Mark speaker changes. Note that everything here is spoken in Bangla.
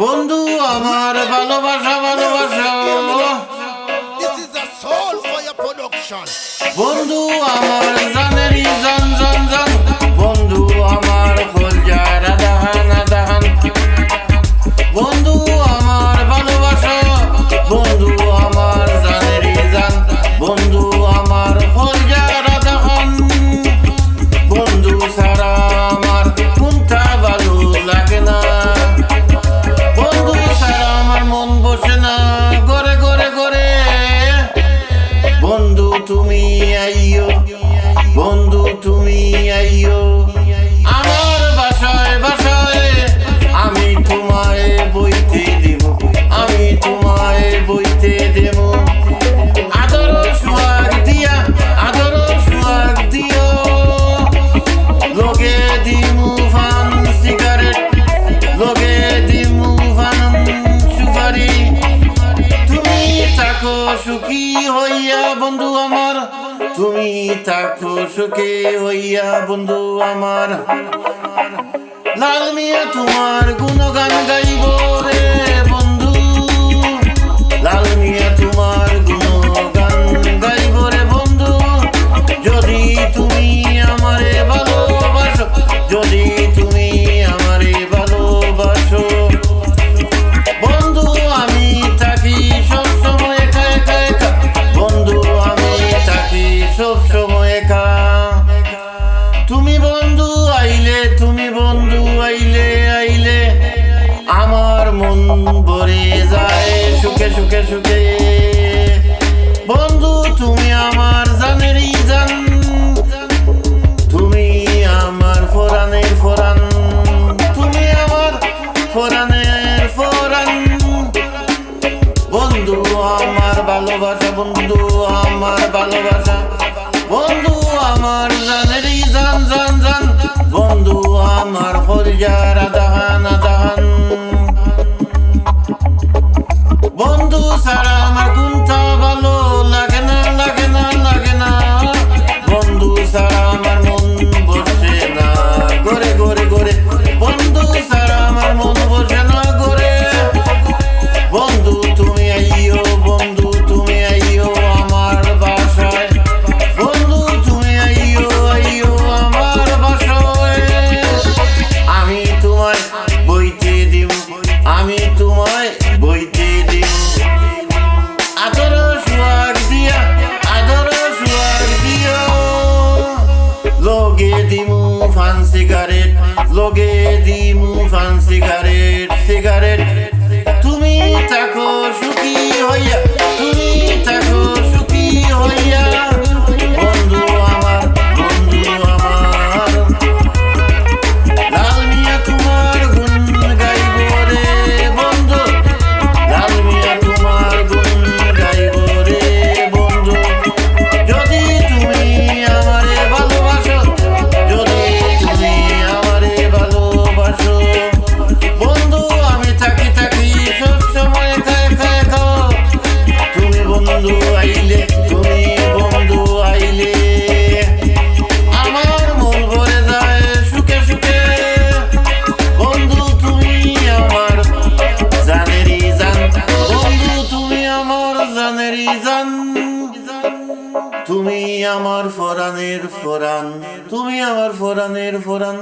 Speaker 1: বন্ধু আমার ভালোবাসা ভালোবাসা
Speaker 2: This is a Soulfire production.
Speaker 1: বন্ধু আমার জানেরই জান জান জান বন্ধু আমার কলজার আদাহান আদাহান বন্ধু আমার ভালোবাসা বন্ধু আমার জানেরই জান বন্ধু আমার কলজার আদাহান বন্ধু ছাড়া আমার কোনটা ভালো লাগে না বন্ধু ছাড়া আমার মন বসে না গড়ে গড়ে গড়ে বন্ধু তুমি আইয়ো বন্ধু তুমি আইয়ো আমার বাসায় বাসায় আমি তোমায় বইতে দেব আমি তোমায় বইতে দেব আদর সোহাগ দিয়া আদর সোহাগ দিও লগে দিমু ফান সিগারেট লগে দিমু ফান সুপারি তুমি থাকো সুখী হইয়া বন্ধু আমার তুমি থাকো সুখী হইয়া বন্ধু আমার লাল মিয়া তোমার গুণগান গাইব রে বন্ধু লাল মিয়া তোমার গুণগান গাইব রে বন্ধু যদি তুমি আমারে ভালোবাসো যদি তুমি আমারে ভালোবাসো বন্ধু আমি থাকি সব সময় একা একা একা বন্ধু আমি থাকি সব সময় একা তুমি বন্ধু আইলে তুমি বন্ধু আইলে আইলে আমার মন ভরে যায় সুখে সুখে সুখে বন্ধু তুমি আমার জানেরই জান তুমি আমার ফোরানের ফোরান তুমি আমার ফোরানের ফোরান বন্ধু আমার ভালোবাসা বন্ধু আমার ভালোবাসা বন্ধু আমার জানেরই জান জান জান বন্ধু আমার কলজার আদাহান আদাহান বন্ধু ছাড়া আমার কোনটা ভালো লাগে না লাগে না লাগে না বন্ধু ছাড়া আমার মন বসে না গড়ে গড়ে গড়ে বন্ধু ছাড়া আমার মন বসে না গড়ে বন্ধু তুমি আইয়ো বন্ধু তুমি আইয়ো আমার বাসায় বন্ধু তুমি আইয়ো আইয়ো আমার বাসায় আমি তোমায় বইতে দিব আমি তোমায় বইতে দিব আদর সোহাগ দিয়া আদর সোহাগ দিও লগে দিমু ফান সিগারেট লগে দিমু ফান সিগারেট সিগারেট তুমি থাকো সুখী হইয়া তুমি থাকো সুখী হইয়া বন্ধু আমার বন্ধু আমার লাল মিয়া তোমার গুণ গাইব রে বন্ধু লাল মিয়া তোমার গুণ গাইব রে বন্ধু যদি তুমি আমারে ভালোবাসো যদি তুমি আমারে ভালোবাসো বন্ধু আমি থাকি থাকি সব সময় একা একা একা তুমি বন্ধু আইলে তুমি বন্ধু আইলে আমার মন ভরে যায় সুখে সুখে বন্ধু তুমি আমার জানেরই জান বন্ধু তুমি আমার জানেরই জান তুমি আমার ফোরানের ফোরান তুমি আমার ফোরানের ফোরান